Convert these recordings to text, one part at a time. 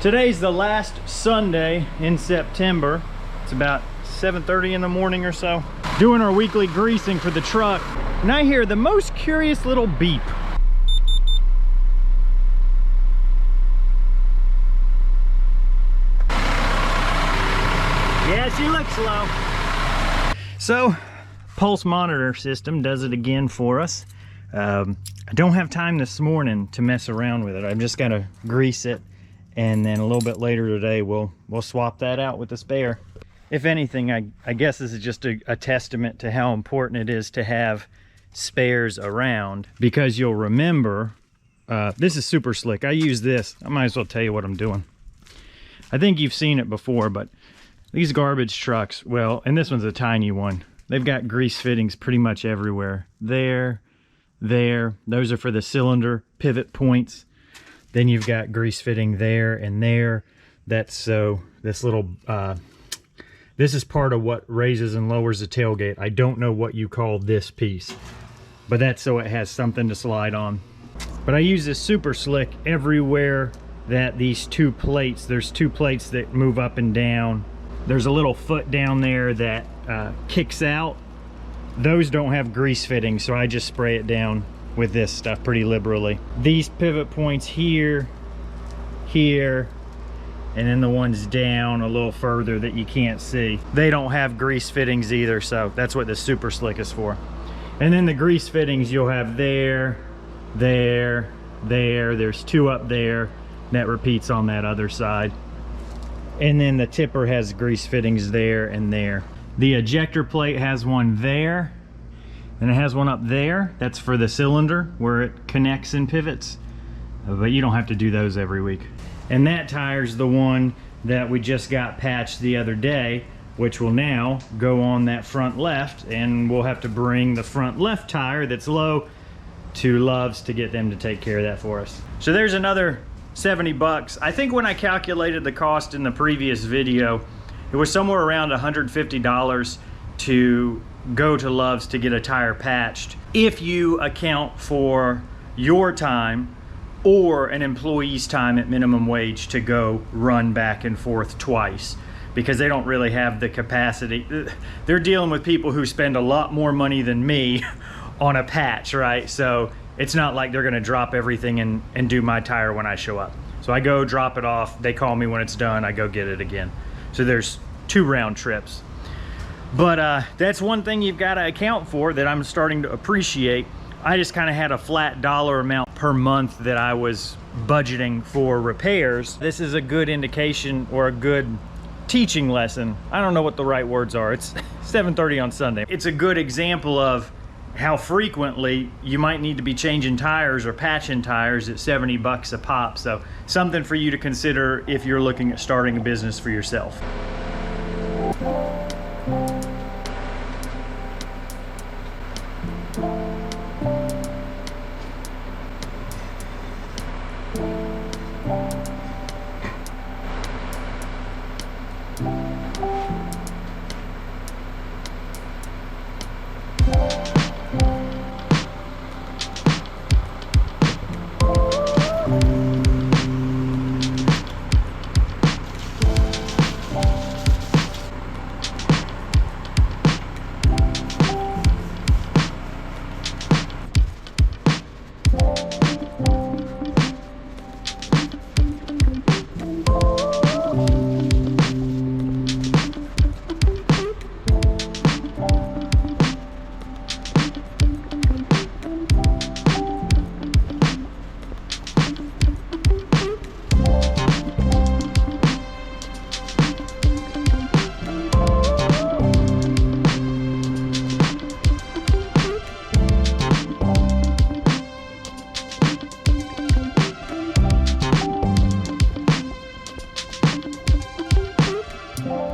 Today's the last Sunday in September. It's about 7:30 in the morning or so. Doing our weekly greasing for the truck. And I hear the most curious little beep. Yeah, she looks slow. So, pulse monitor system does it again for us. I don't have time this morning to mess around with it. I've just got to grease it, and then a little bit later today we'll swap that out with the spare. If anything, I guess this is just a testament to how important it is to have spares around, because you'll remember, this is super slick. I use this. I might as well tell you what I'm doing. I think you've seen it before, but these garbage trucks, well, and this one's a tiny one, they've got grease fittings pretty much everywhere. There, those are for the cylinder pivot points. Then you've got grease fitting there and there. That's so this little, this is part of what raises and lowers the tailgate. I don't know what you call this piece, but that's so it has something to slide on. But I use this super slick everywhere that these two plates, there's two plates that move up and down. There's a little foot down there that kicks out. Those don't have grease fittings, so I just spray it down with this stuff pretty liberally. These pivot points here, here, and then the ones down a little further that you can't see, they don't have grease fittings either, so that's what the super slick is for. And then the grease fittings you'll have there, there's two up there, that repeats on that other side. And then the tipper has grease fittings there and there. The ejector plate has one there, and it has one up there. That's for the cylinder where it connects and pivots. But you don't have to do those every week. And that tire's the one that we just got patched the other day, which will now go on that front left, and we'll have to bring the front left tire that's low to Love's to get them to take care of that for us. So there's another 70 bucks. I think when I calculated the cost in the previous video, it was somewhere around $150 to go to Love's to get a tire patched, if you account for your time or an employee's time at minimum wage to go run back and forth twice, because they don't really have the capacity. They're dealing with people who spend a lot more money than me on a patch, right? So it's not like they're gonna drop everything and do my tire when I show up. So I go drop it off, they call me when it's done, I go get it again. So there's 2 round trips. But that's one thing you've gotta account for that I'm starting to appreciate. I just kinda had a flat dollar amount per month that I was budgeting for repairs. This is a good indication, or a good teaching lesson. I don't know what the right words are. It's 7:30 on Sunday. It's a good example of how frequently you might need to be changing tires or patching tires at 70 bucks a pop. So something for you to consider if you're looking at starting a business for yourself.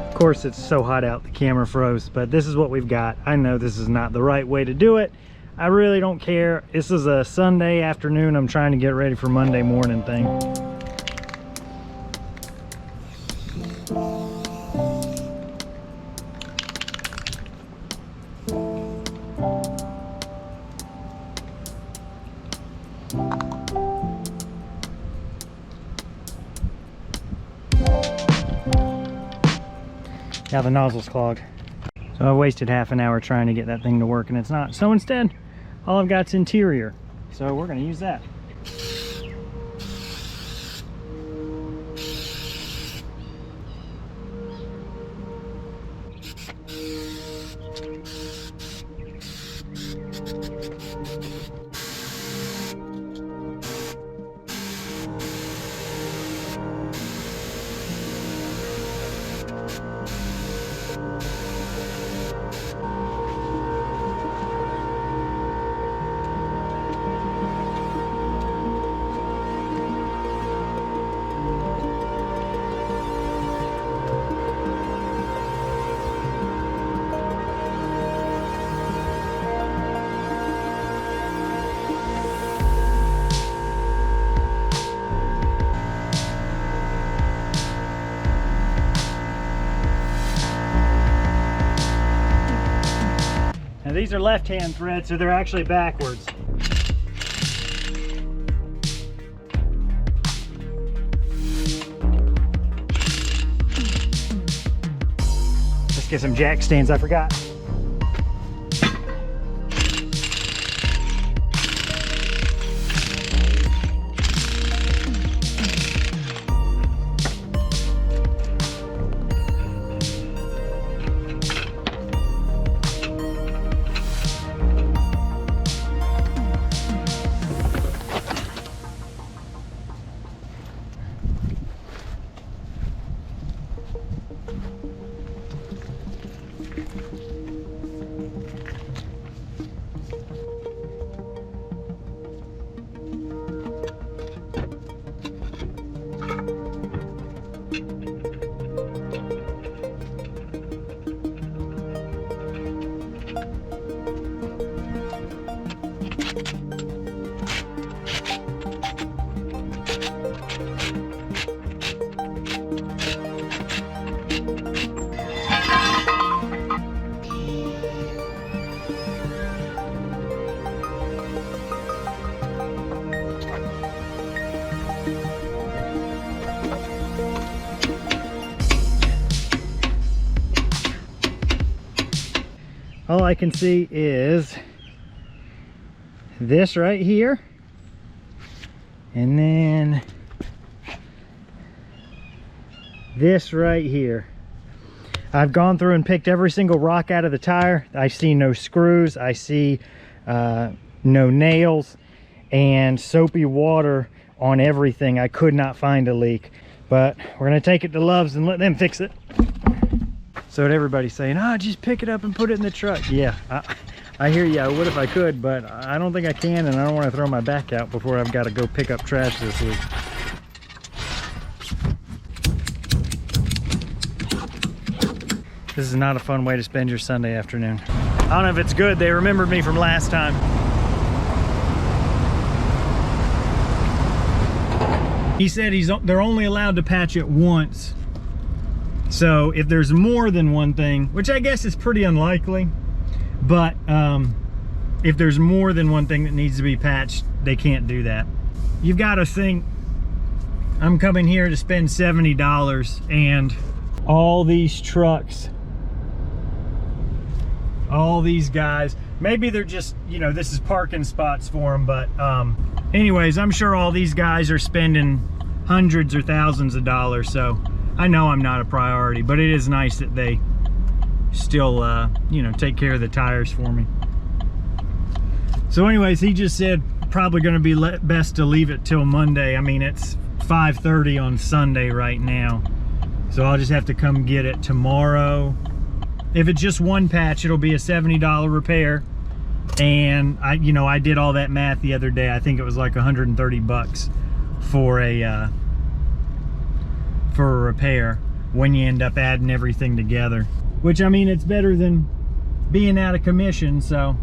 Of course, it's so hot out, the camera froze, but this is what we've got. I know this is not the right way to do it. I really don't care. This is a Sunday afternoon. I'm trying to get ready for Monday morning thing. Yeah, the nozzle's clogged. So I wasted half an hour trying to get that thing to work and it's not. So instead, all I've got's interior. So we're gonna use that. Now these are left-hand threads, so they're actually backwards. Let's get some jack stands, I forgot. All I can see is this right here, and then this right here. I've gone through and picked every single rock out of the tire. I see no screws, I see no nails, and soapy water on everything. I could not find a leak, but we're gonna take it to Love's and let them fix it. So what everybody's saying, just pick it up and put it in the truck. Yeah, I hear you. I would if I could, but I don't think I can, and I don't want to throw my back out before I've got to go pick up trash this week. This is not a fun way to spend your Sunday afternoon. I don't know if it's good. They remembered me from last time. He said they're only allowed to patch it once. So if there's more than one thing, which I guess is pretty unlikely, but if there's more than one thing that needs to be patched, they can't do that. You've got to think, I'm coming here to spend $70, and all these trucks, all these guys, maybe they're just, you know, this is parking spots for them, but anyways, I'm sure all these guys are spending hundreds or thousands of dollars, so I know I'm not a priority, but it is nice that they still, you know, take care of the tires for me. So anyways, he just said probably going to be best to leave it till Monday. I mean, it's 5:30 on Sunday right now, so I'll just have to come get it tomorrow. If it's just one patch, it'll be a $70 repair, and I did all that math the other day. I think it was like 130 bucks for a repair when you end up adding everything together, which, I mean, it's better than being out of commission, so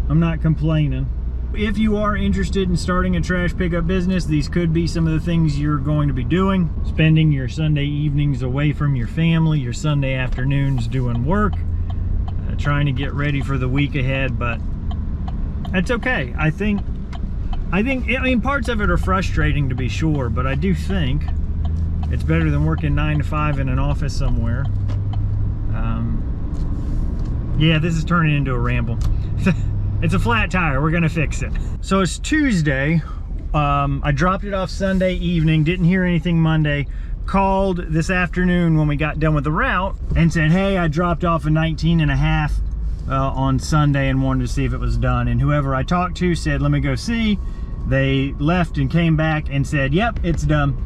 I'm not complaining. If you are interested in starting a trash pickup business, these could be some of the things you're going to be doing. Spending your Sunday evenings away from your family, your Sunday afternoons doing work, trying to get ready for the week ahead, but that's okay. I mean, parts of it are frustrating, to be sure, but I do think it's better than working 9 to 5 in an office somewhere. Yeah, this is turning into a ramble. It's a flat tire, we're gonna fix it. So it's Tuesday. I dropped it off Sunday evening, didn't hear anything Monday. Called this afternoon when we got done with the route and said, hey, I dropped off a 19.5 on Sunday and wanted to see if it was done. And whoever I talked to said, let me go see. They left and came back and said, yep, it's done.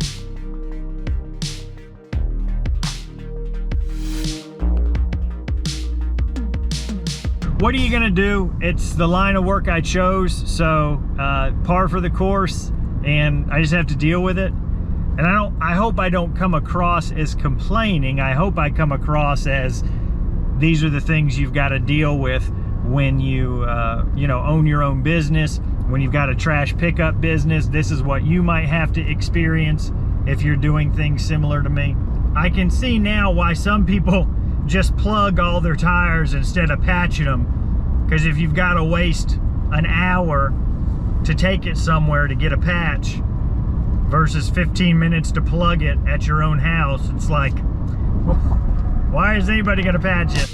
What are you gonna do? It's the line of work I chose, so par for the course, and I just have to deal with it. And I hope I don't come across as complaining. I hope I come across as these are the things you've got to deal with when you own your own business, when you've got a trash pickup business. This is what you might have to experience if you're doing things similar to me. I can see now why some people just plug all their tires instead of patching them, because if you've got to waste an hour to take it somewhere to get a patch versus 15 minutes to plug it at your own house, it's like, why is anybody gonna patch it?